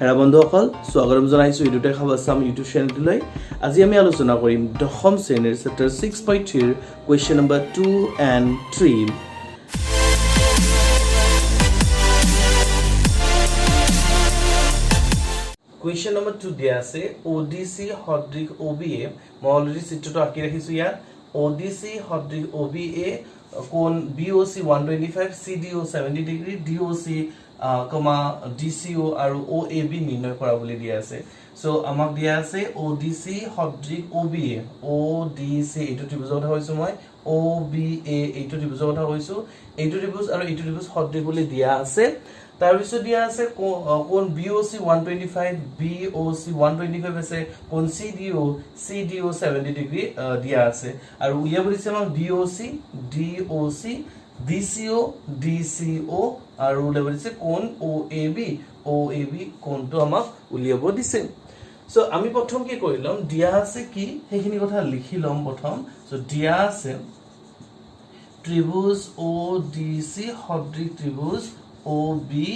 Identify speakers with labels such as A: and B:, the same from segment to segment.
A: হেৰা বন্ধুসকল স্বাগতম জনাইছো ইউটিউব খাবাসাম ইউটিউব চেনেললৈ আজি আমি আলোচনা কৰিম দশম শ্ৰেণীৰ চেপ্টাৰ 6.3 ৰ question number 2 and 3 question number 2 দিয়া আছে ওডিসি সদৃশ OBA মই অলৰেডি চিত্ৰটো আঁকি ৰাখিছো ইয়াত ওডিসি সদৃশ OBA কোণ BOC 125 CDO 70 degree DOC DCO আৰু OAB নিৰ্ণয় কৰা বুলি দিয়া আছে সো আমাক দিয়া আছে ODC সদৃশ OBA ODC এইটো ত্ৰিভুজৰ কথা কৈছো মই OBA এইটো ত্ৰিভুজৰ কথা কৈছো এইটো ত্ৰিভুজ আৰু এইটো ত্ৰিভুজ সদৃশ বুলি দিয়া আছে তাৰ পিছত দিয়া আছে কোণ BOC 125 BOC 125 আছে কোণ CDO 70 ডিগ্ৰী দিয়া আছে আৰু উলিয়াব দিছে আমাক DOC DCO আৰু উলিয়াব দিছে কোণ OAB কোণটো আমাক উলিয়াব দিছে সো আমি প্ৰথম কি কৰিলাম দিয়া আছে কি সেইখিনি কথা লিখি লম প্ৰথম সো দিয়া আছে ত্ৰিভুজ ODC সদৃশ ত্ৰিভুজ OBA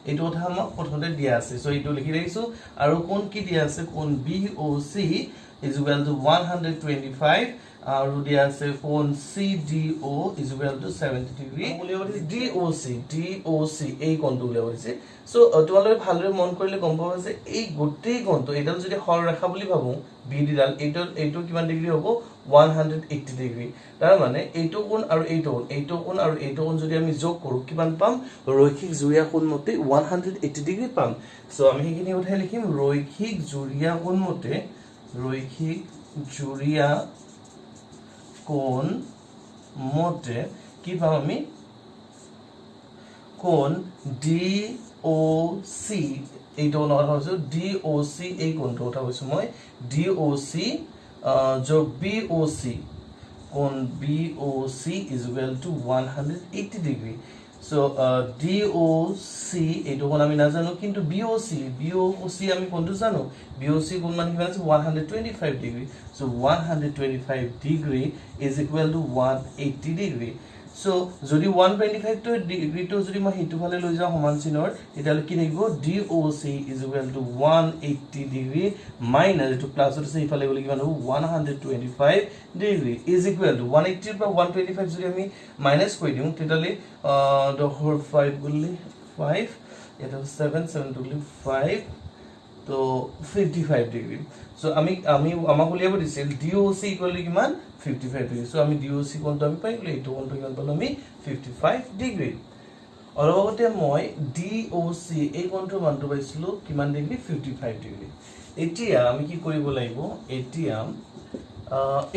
A: এইটো কথা আমাক প্ৰথমতে দিয়া আছে সো এইটো লিখি ৰাখিছো আৰু কোণ কি দিয়া আছে কোণ BOC is equal to 125 আৰু দিয়া আছে কোণ CDO is equal to 70 degree উলিয়াব দিছে DOC এই কোণটো উলিয়াব দিছে সো তোমালোকে ভালদৰে মন কৰিলে গম পাবা যে এই গোটেই কোণটো এডাল যদি সৰলৰেখা বুলি ভাবো BD ডাল এইটো কিমান ডিগ্ৰী হ'ব 180 ডিগ্ৰী তাৰ মানে এইটো কোণ আৰু এইটো কোণ যদি আমি যোগ কৰো কিমান পাম ৰৈখিক জুৰিয়া কোণ মতে 180 ডিগ্ৰী পাম সো আমি সেইখিনি উঠাই লিখিম ৰৈখিক জুৰিয়া কোণ মতে কি পাম আমি কোণ DOC এইটো কথা কৈছো DOC এই কোণটো কথা কৈছো মই DOC যোগ BOC কোণ BOC is equal to 180 degree so DOC এইটো কোণ আমি নাজানো কিন্তু BOC আমি কোণটো জানো BOC কোণ মানে কিমান আছে 125 degree so 125 degree is equal to 180 degree so যদি 125 টো ডিগ্ৰী টো যদি মই হিটো ফালে লৈ যাও সমান চিনৰ এটালে কি থাকিব DOC is equal to 180 degree minus এটো প্লাস আছে ইফালে গলে কিমান হ'ব 125 ডিগ্ৰী is equal to 180 পৰা 125 যদি আমি মাইনাস কৰি দিও তেতালে 5 গুলি 5 এটা 7 গুলি 5 তো 55 ডিগ্ৰী সো আমি আমাক উলিয়াব দিছিল DOC ইকুয়াল টু কিমান 55 ডিগ্ৰী সো আমি DOC কোণটো আমি পাইলো এইটো কোণটো কিমান পালো আমি 55 ডিগ্ৰী অলগতে মই DOC এই কোণটোৰ মানটো পাইছিলো কিমান ডিগ্ৰী 55 ডিগ্ৰী এতিয়া আমি কি কৰিব লাগিব এতিয়া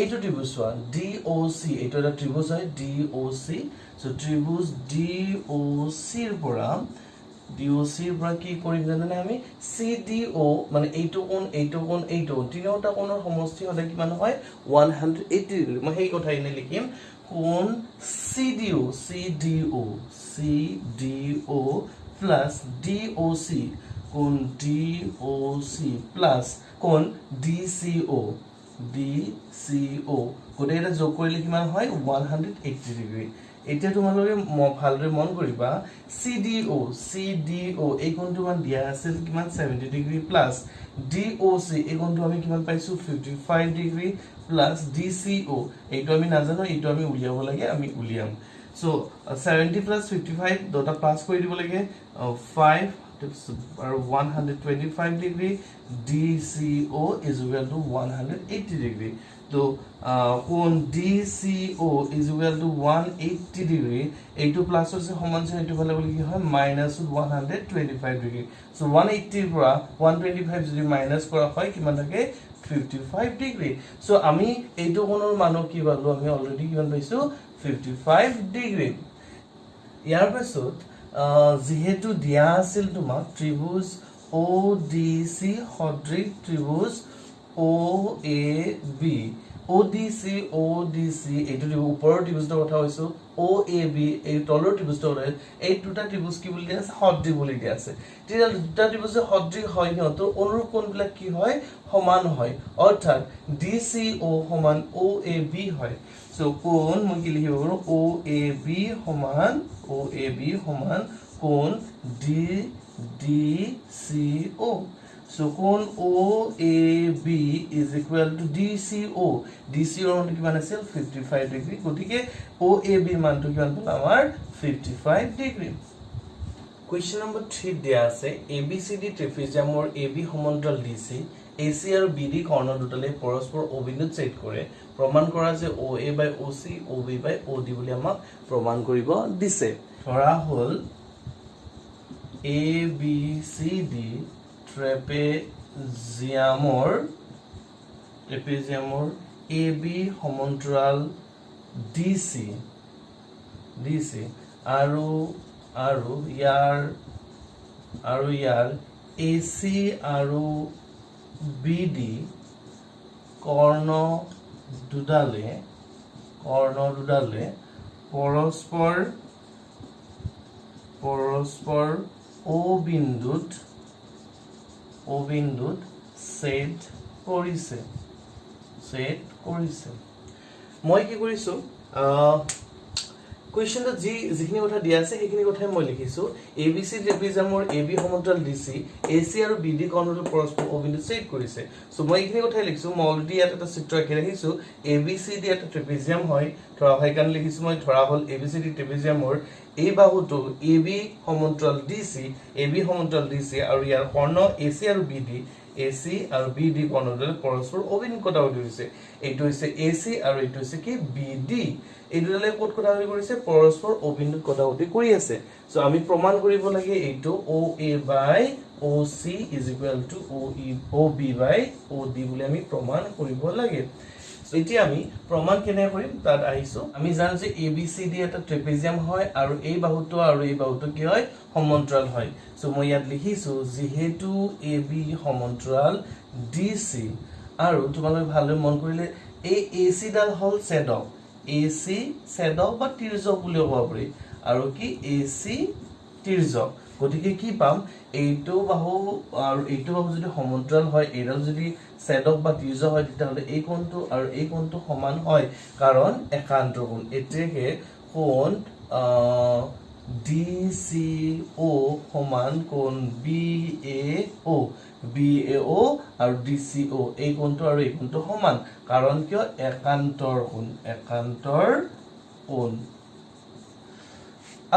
A: এইটো ত্ৰিভুজ DOC এইটো এটা ত্ৰিভুজ হয় DOC সো ত্ৰিভুজ DOC ৰ পৰা কি কৰিম জানেনে আমি CDO মানে এইটো কোণ তিনিটা কোণৰ সমষ্টি হলে কিমান হয় 180 ডিগ্ৰী মই সেই কথা এনে লিখিম কোণ CDO প্লাস DOC কোণ DOC প্লাস কোণ DCO গোটেইটা যোগ কৰিলে কিমান হয় 180 ডিগ্ৰী এতিয়া তোমালোকে ভালদৰে মন কৰিবা CDO এই কোণটো মান দিয়া আছিল কিমান 70 ডিগ্ৰী প্লাস DOC এই কোণটো আমি কিমান পাইছো 55 ডিগ্ৰী প্লাস DCO এইটো আমি নাজানো এইটো আমি উলিয়াব লাগে আমি উলিয়াম সো 70 প্লাস 55 দুটা প্লাস কৰি দিব লাগে 5 আৰু 125 degree DCO is equal to 180 degree তো কোণ DCO is equal to 180 degree এইটো প্লাস আছে সমান চিন এইটো ফালে বলি কি হয় মাইনাস 125 ডিগ্ৰী সো 180 পৰা 125 যদি মাইনাস কৰা হয় কিমান থাকে 55 ডিগ্ৰী সো আমি এইটো কোণৰ মান কি পালো আমি অলৰেডি কিমান পাইছো 55 ডিগ্ৰী ইয়াৰ পাছত যেহেতু দিয়া আছিল তোমাক ত্ৰিভুজ ODC সদৃশ ত্ৰিভুজ OAB ODC এইটো ওপৰৰ ত্ৰিভুজৰ কথা কৈছো OAB এই তলৰ ত্ৰিভুজৰ কথা এই দুটা ত্ৰিভুজ কি বুলি দিয়া আছে সদৃশ বুলি দিয়া আছে তেতিয়া দুটা ত্ৰিভুজ সদৃশ হয় সিহঁতৰ অনুৰূপ কোণবিলাক কি হয় সমান হয় অৰ্থাৎ DCO সমান OAB হয় সো কোণ মই কি লিখিব পাৰো OAB সমান কোণ DCO. So কোণ OAB is equal to DCO. DCO ৰ মানটো কিমান আছিল 55 ডিগ্ৰী গতিকে OAB ৰ মানটো কিমান পাম আমাৰ 55 ডিগ্ৰী Question number 3 দিয়া আছে ABCD ট্ৰেপিজিয়ামৰ AB সমান্তৰাল DC AC আৰু BD কৰ্ণ দুটালে পৰস্পৰ অবিন্দুত ছেদ কৰে প্ৰমাণ কৰা যে OA by OC OB by OD বুলি আমাক প্ৰমাণ কৰিব দিছে ধৰা হল ABCD ট্ৰেপিজিয়ামৰ AB সমান্তৰাল DC আৰু ইয়াৰ AC আৰু BD কৰ্ণ দুডালে পৰস্পৰ অবিন্দুত ছেদ কৰিছে মই কি কৰিছো Question যিখিনি কথা দিয়া আছে সেইখিনি কথাই মই লিখিছো ABC ট্ৰেপিজিয়ামৰ AB সমান্তৰাল DC AC আৰু BD কৰ্ণৰ পৰস্পৰ অবিন্দুত ছেদ কৰিছে সো মই এইখিনি কথাই লিখিছো মই অলৰেডি ইয়াত এটা চিত্ৰ আঁকি ৰাখিছো ABCD এটা ট্ৰেপিজিয়াম হয় ধৰা হয় কাৰণ লিখিছো মই ধৰা হল ABCD ট্ৰেপিজিয়ামৰ এই বাহুটো AB সমান্তৰাল DC আৰু ইয়াৰ কৰ্ণ AC আৰু BD কৰ্ণৰ পৰস্পৰ অবিন্দুত কটা হৈছে এইটো হৈছে AC আৰু এইটো হৈছে কি BD এই দুটালে কোট কথা কৰিছে পৰস্পৰ অবিন্দুত কটাউটি কৰি আছে সো আমি প্ৰমাণ কৰিব লাগে এইটো OA by OC is equal to OB by OD বুলি আমি প্ৰমাণ কৰিব লাগে সো এতিয়া আমি প্ৰমাণ কেনে কৰিম তাত আহিছো আমি জানো যে ABCD এটা ট্ৰেপিজিয়াম হয় আৰু এই বাহুটো কি হয় সমান্তৰাল হয় সো মই ইয়াত লিখিছো যেহেতু AB সমান্তৰাল DC আৰু তোমালোকে ভালদৰে মন কৰিলে এই AC ডাল হল ছেদক AC ছেদক বা তিৰ্যক বুলি কোৱা পাৰি আৰু কি AC তিৰ্যক গতিকে কি পাম এইটো বাহু আৰু এইটো বাহু যদি সমান্তৰাল হয় এডাল যদি ছেদক বা তিৰ্যক হয় তেতিয়াহলে এই কোণটো আৰু এই কোণটো সমান হয় কাৰণ একান্ত কোণ এতেকে কোণ DCO সমান কোণ BAO আৰু DCO এই কোণটো আৰু এই কোণটো সমান কাৰণ কিয় একান্তৰ কোণ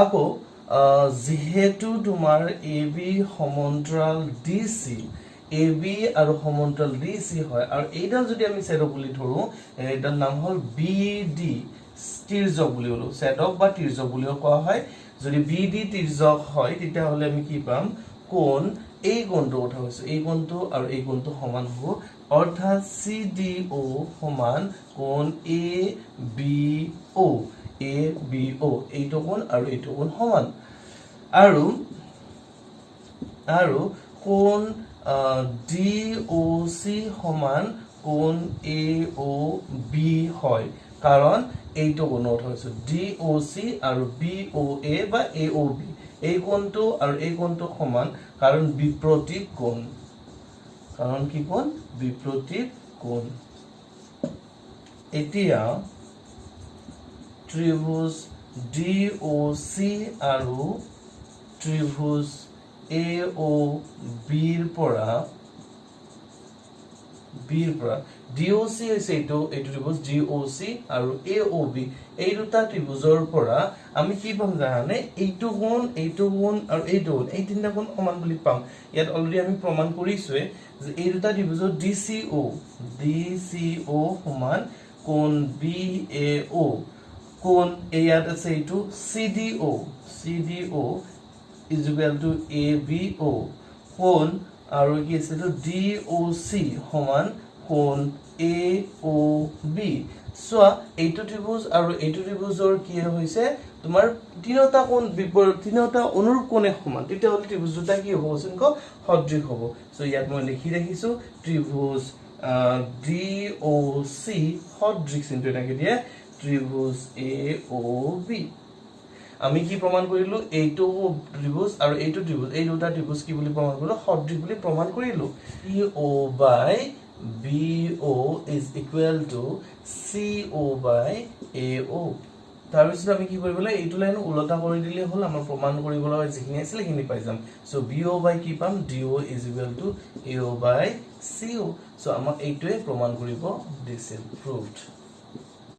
A: আকৌ যেহেতু তোমাৰ AB সমান্তৰাল DC AB আৰু সমান্তৰাল DC হয় আৰু এইডাল যদি আমি ছেদক বুলি ধৰো এইডাল নাম হল BD তিৰ্যক বুলি হলো ছেদক বা তিৰ্যক বুলিও কোৱা হয় যদি BD তিৰ্যক হয় তেতিয়া হলে আমি কি পাম কোণ এই কোণটো কথা হৈছে এই কোণটো আৰু এই কোণটো সমান হ'ব অৰ্থাৎ CDO সমান কোণ ABO এইটো কোণ আৰু এইটো কোণ সমান আৰু কোণ DOC সমান কোণ AOB হয় কাৰণ এইটো কোণ কথা হৈছে DOC আৰু BOA বা AOB এই কোণটো আৰু এই কোণটো সমান কাৰণ বিপৰীত কোণ কাৰণ কি কোণ বিপৰীত কোণ এতিয়া ত্ৰিভুজ DOC আৰু ত্ৰিভুজ AOB ৰ পৰা DOC হৈছে এইটো ত্ৰিভুজ DOC আৰু AOB এই দুটা ত্ৰিভুজৰ পৰা আমি কি পাম জানানে এইটো কোণ আৰু এইটো কোণ এই তিনিটা কোণ সমান বুলি পাম ইয়াত অলৰেডি আমি প্ৰমাণ কৰিছোৱে যে এই দুটা ত্ৰিভুজৰ DCO সমান কোণ BAO কোণ ইয়াত আছে এইটো CDO is equal to ABO কোণ আৰু কি আছে এইটো DOC সমান কোণ AOB সোয়া এইটো ত্ৰিভুজ আৰু এইটো ত্ৰিভুজৰ কি হৈছে তোমাৰ তিনিটা কোণ বিপৰীত তিনিটা অনুৰূপ কোণে সমান তেতিয়া হলে ত্ৰিভুজ দুটা কি হ'ব সংখ্য সদৃশ হ'ব সো ইয়াত মই লিখি ৰাখিছো ত্ৰিভুজ DOC সদৃশ চিনটো এটাকে দিয়ে ত্ৰিভুজ AOB আমি কি প্ৰমাণ কৰিলো এইটো ত্ৰিভুজ আৰু এইটো ত্ৰিভুজ এই দুটা ত্ৰিভুজ কি বুলি প্ৰমাণ কৰিলো সদৃশ বুলি প্ৰমাণ কৰিলো EO by BO is equal to CO by AO তাৰপিছত আমি কি কৰিব লাগে এইটো লাইন উলটা কৰি দিলে হ'ল আমাৰ প্ৰমাণ কৰিবলৈ যিখিনি আছিল সেইখিনি পাই যাম সো BO বাই কি পাম DO is equal to AO by CO so আমাক এইটোৱে প্ৰমাণ কৰিব দিছিল proved